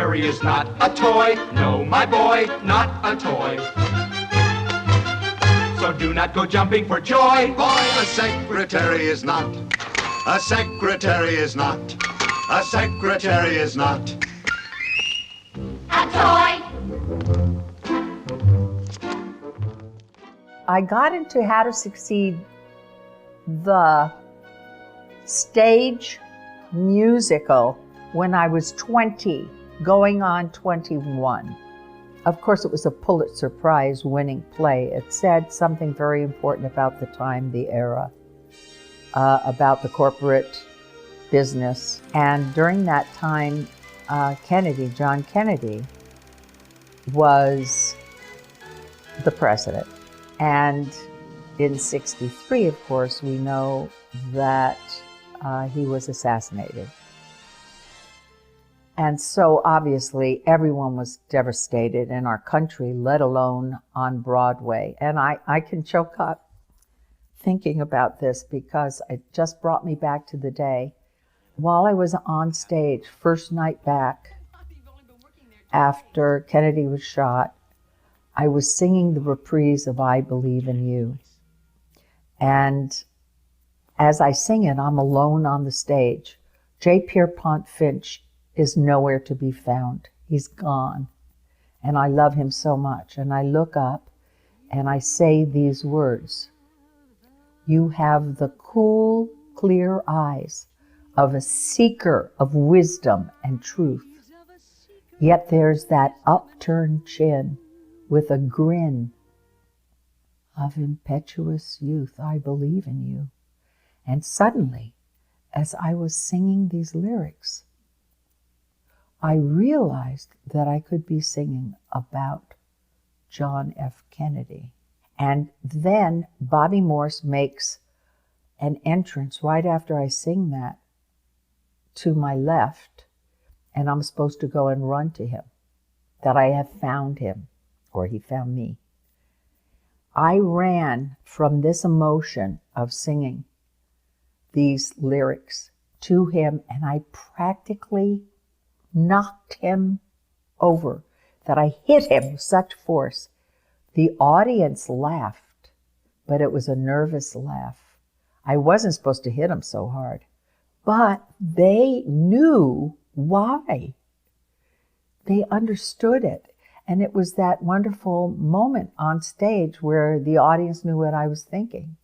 secretary is not a toy. No, my boy, not a toy. So do not go jumping for joy. Boy, a secretary is not. A secretary is not. A secretary is not. A toy. I got into How to Succeed, the stage musical, when I was 20, going on 21. Of course, it was a Pulitzer Prize winning play. It said something very important about the time, the era, about the corporate business. And during that time, John Kennedy, was the president. And in '63, of course, we know that he was assassinated. And so obviously everyone was devastated in our country, let alone on Broadway. And I can choke up thinking about this because it just brought me back to the day. While I was on stage, first night back after Kennedy was shot, I was singing the reprise of I Believe in You. And as I sing it, I'm alone on the stage. J. Pierpont Finch is nowhere to be found. He's gone. And I love him so much. And I look up and I say these words. You have the cool, clear eyes of a seeker of wisdom and truth. Yet there's that upturned chin with a grin of impetuous youth. I believe in you. And suddenly, as I was singing these lyrics, I realized that I could be singing about John F. Kennedy. And then Bobby Morse makes an entrance right after I sing that to my left, and I'm supposed to go and run to him, that I have found him. Or he found me. I ran from this emotion of singing these lyrics to him, and I practically knocked him over, that I hit him with such force. The audience laughed, but it was a nervous laugh. I wasn't supposed to hit him so hard, but they knew why. They understood it. And it was that wonderful moment on stage where the audience knew what I was thinking.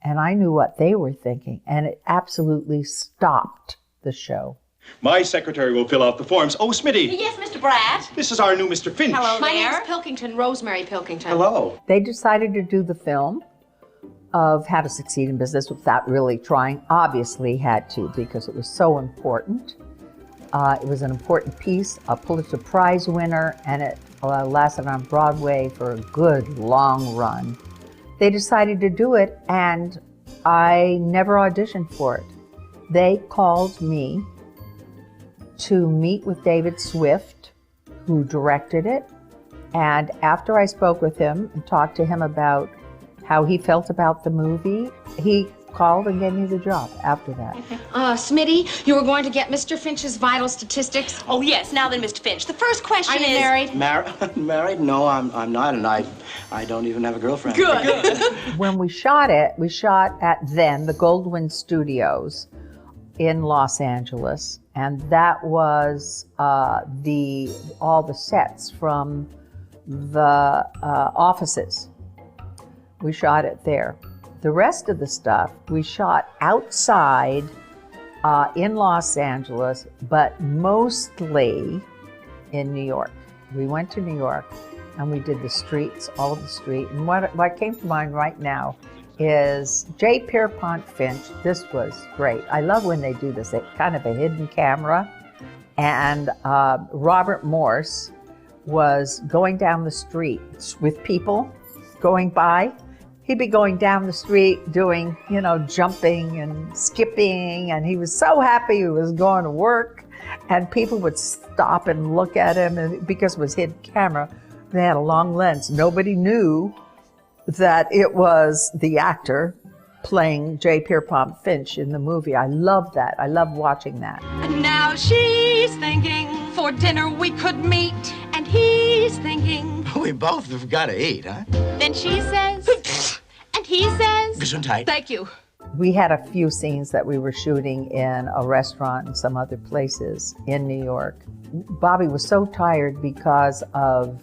And I knew what they were thinking. And it absolutely stopped the show. My secretary will fill out the forms. Oh, Smitty. Yes, Mr. Bratt. This is our new Mr. Finch. Hello My there. name is Pilkington, Rosemary Pilkington. Hello. They decided to do the film of How to Succeed in Business without really trying. Obviously had to, because it was so important. It was an important piece, a Pulitzer Prize winner, and it lasted on Broadway for a good long run. They decided to do it, and I never auditioned for it. They called me to meet with David Swift, who directed it, and after I spoke with him and talked to him about how he felt about the movie, he called and gave me the job after that. Smitty, you were going to get Mr. Finch's vital statistics. Oh, yes. Now then, Mr. Finch, the first question Are you is... married? Married? No, I'm not, and I don't even have a girlfriend. Good. When we shot it, we shot at then the Goldwyn Studios in Los Angeles, and that was all the sets from the offices. We shot it there. The rest of the stuff we shot outside in Los Angeles, but mostly in New York. We went to New York and we did the streets, all of the street. And what came to mind right now is J. Pierpont Finch. This was great. I love when they do this. They kind of a hidden camera. And Robert Morse was going down the street with people going by. He'd be going down the street doing, jumping and skipping, and he was so happy he was going to work, and people would stop and look at him, and because it was hidden camera, they had a long lens. Nobody knew that it was the actor playing J. Pierpont Finch in the movie. I love that. I love watching that. Now she she's thinking for dinner we could meet. And he's thinking We both have got to eat, huh? then she says and he says Gesundheit. thank you. We had a few scenes that we were shooting in a restaurant and some other places in New York. Bobby was so tired because of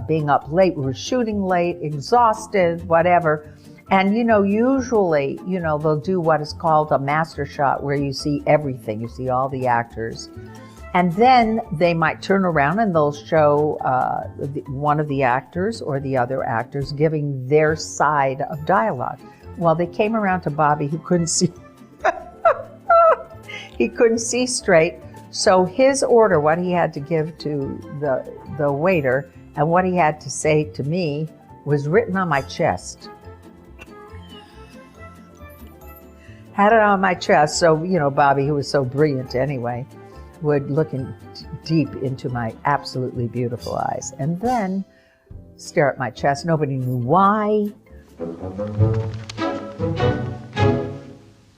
being up late. We were shooting late, exhausted, whatever. And, usually, they'll do what is called a master shot where you see everything. You see all the actors. And then they might turn around and they'll show one of the actors or the other actors giving their side of dialogue. Well, they came around to Bobby, who couldn't see. He couldn't see straight. So his order, what he had to give to the waiter and what he had to say to me was written on my chest. Had it on my chest. So, Bobby, who was so brilliant anyway, would look deep into my absolutely beautiful eyes and then stare at my chest. Nobody knew why.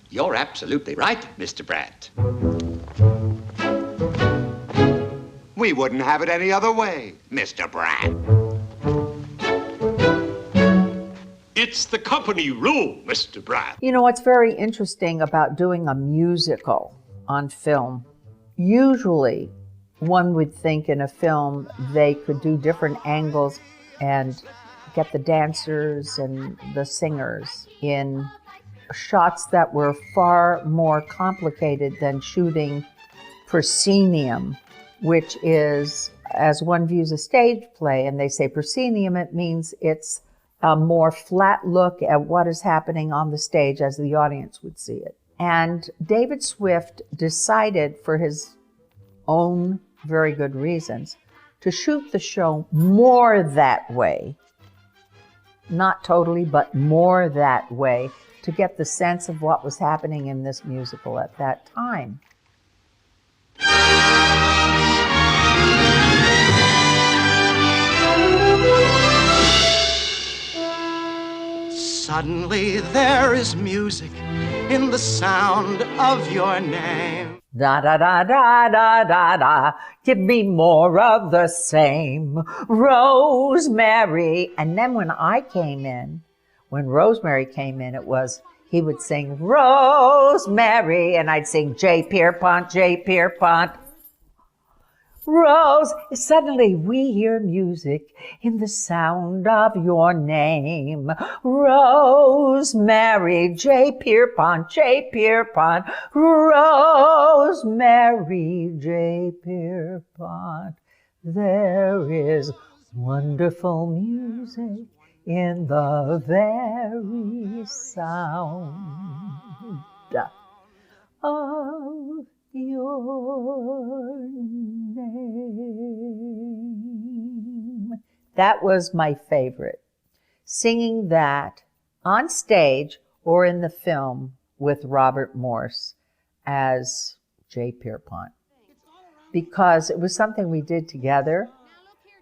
You're absolutely right, Mr. Brandt. We wouldn't have it any other way, Mr. Brandt. It's the company rule, Mr. Brandt. What's very interesting about doing a musical on film, usually one would think in a film they could do different angles and get the dancers and the singers in shots that were far more complicated than shooting proscenium, which is, as one views a stage play and they say proscenium, it means it's a more flat look at what is happening on the stage as the audience would see it. And David Swift decided, for his own very good reasons, to shoot the show more that way. Not totally, but more that way, to get the sense of what was happening in this musical at that time. Suddenly there is music in the sound of your name. Da da da da da da da, give me more of the same, Rosemary. And then when Rosemary came in, he would sing Rosemary, and I'd sing J. Pierpont, J. Pierpont. Rose, suddenly we hear music in the sound of your name. Rosemary, J. Pierpont, J. Pierpont. Rosemary, J. Pierpont. There is wonderful music in the very sound of your name. That was my favorite. Singing that on stage or in the film with Robert Morse as J. Pierpont, because it was something we did together.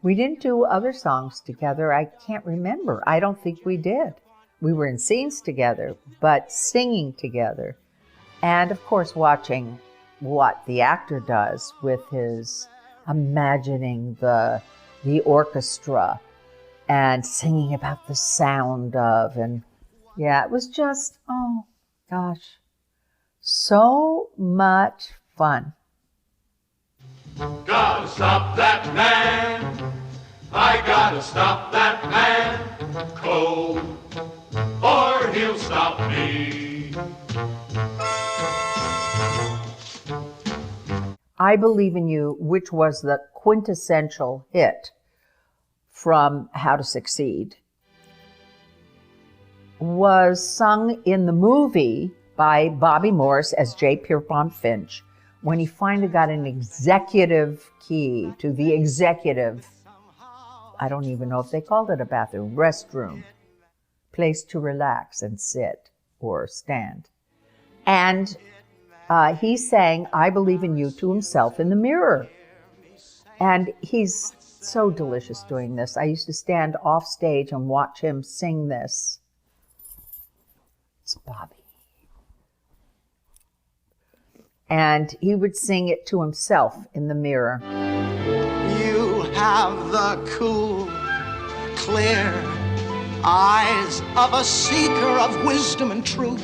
We didn't do other songs together. I can't remember. I don't think we did. We were in scenes together, but singing together. And of course, watching what the actor does with his imagining the orchestra and singing about the sound of, and yeah, it was just, oh gosh, so much fun. Gotta stop that man. I gotta stop that man. Cold, or he'll stop me. I Believe in You, which was the quintessential hit from How to Succeed, was sung in the movie by Bobby Morse as J. Pierpont Finch when he finally got an executive key to the executive, I don't even know if they called it a bathroom, restroom, place to relax and sit or stand. And he sang I Believe in You to himself in the mirror. And he's so delicious doing this. I used to stand off stage and watch him sing this. It's Bobby. And he would sing it to himself in the mirror. You have the cool, clear eyes of a seeker of wisdom and truth.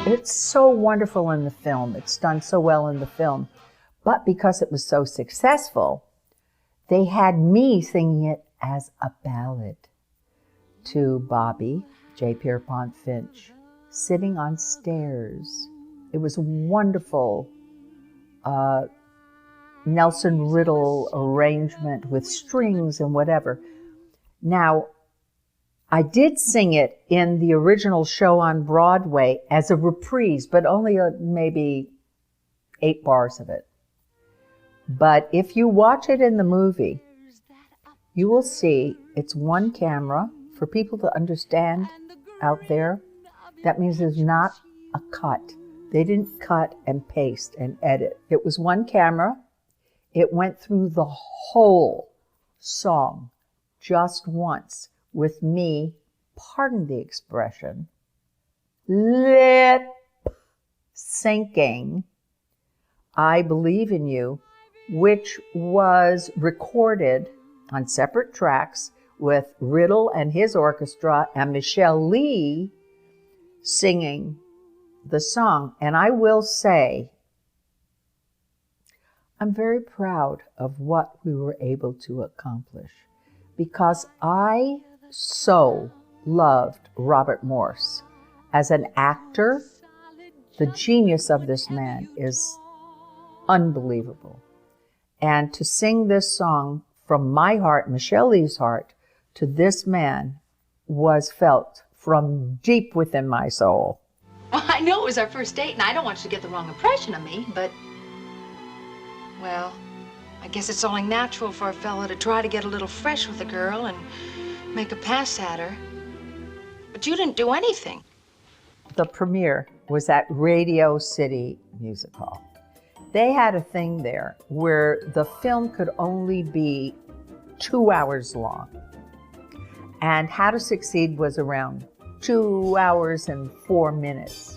It's so wonderful in the film. It's done so well in the film. But because it was so successful, they had me singing it as a ballad to Bobby, J. Pierpont Finch, sitting on stairs. It was a wonderful Nelson Riddle arrangement with strings and whatever. Now, I did sing it in the original show on Broadway as a reprise, but only maybe 8 bars of it. But if you watch it in the movie, you will see it's one camera. For people to understand out there, that means there's not a cut. They didn't cut and paste and edit. It was one camera. It went through the whole song just once with me, pardon the expression, lip syncing I Believe in You, which was recorded on separate tracks with Riddle and his orchestra and Michelle Lee singing the song. And I will say, I'm very proud of what we were able to accomplish because I so loved Robert Morse as an actor. The genius of this man is unbelievable. And to sing this song from my heart, Michelle Lee's heart, to this man was felt from deep within my soul. Well, I know it was our first date, and I don't want you to get the wrong impression of me, but, well, I guess it's only natural for a fella to try to get a little fresh with a girl and make a pass at her. But you didn't do anything. The premiere was at Radio City Music Hall. They had a thing there where the film could only be 2 hours long. And How to Succeed was around 2 hours and 4 minutes.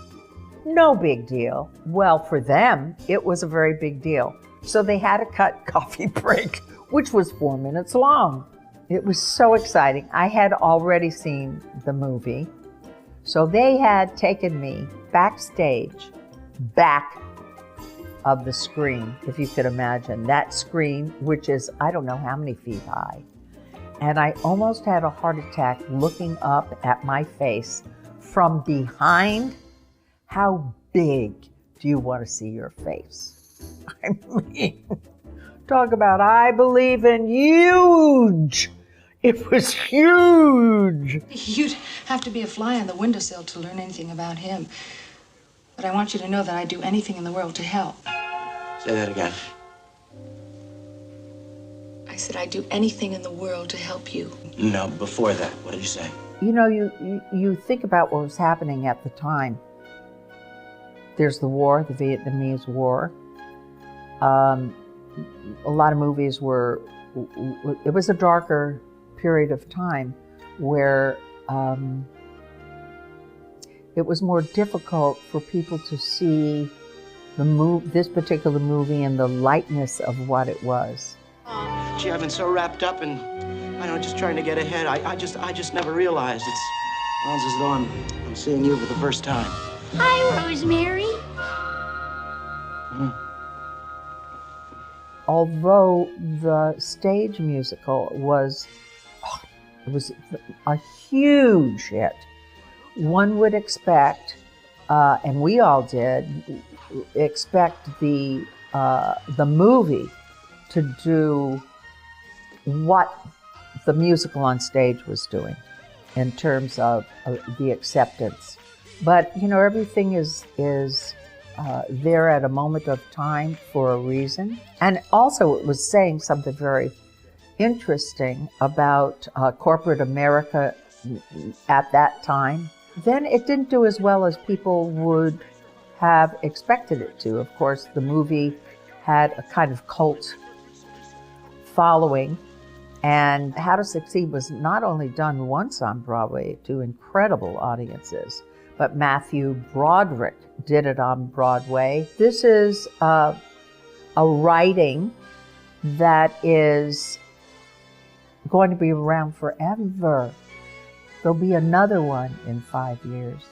No big deal. Well, for them, it was a very big deal. So they had a cut coffee break, which was 4 minutes long. It was so exciting. I had already seen the movie. So they had taken me backstage, back of the screen, if you could imagine. That screen, which is, I don't know how many feet high. And I almost had a heart attack looking up at my face from behind. How big do you want to see your face? I mean, talk about I believe in huge. It was huge. You'd have to be a fly on the windowsill to learn anything about him. But I want you to know that I'd do anything in the world to help. Say that again. I said I'd do anything in the world to help you. No, before that, what did you say? You know, you think about what was happening at the time. There's the war, the Vietnamese War. A lot of movies were, it was a darker period of time where it was more difficult for people to see this particular movie and the lightness of what it was. Gee, I've been so wrapped up in, I don't know, just trying to get ahead. I just never realized. It's almost as though I'm seeing you for the first time. Hi, Rosemary. Although the stage musical was a huge hit, one would expect, and we all did, expect the movie to do what the musical on stage was doing in terms of the acceptance. But, you know, everything is there at a moment of time for a reason. And also it was saying something very interesting about corporate America at that time. Then it didn't do as well as people would have expected it to. Of course, the movie had a kind of cult following, and How to Succeed was not only done once on Broadway to incredible audiences, but Matthew Broderick did it on Broadway. This is a writing that is going to be around forever. There'll be another one in 5 years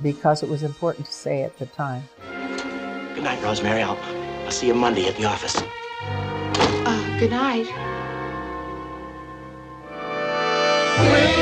because it was important to say at the time. Good night, Rosemary. I'll see you Monday at the office. Good night. With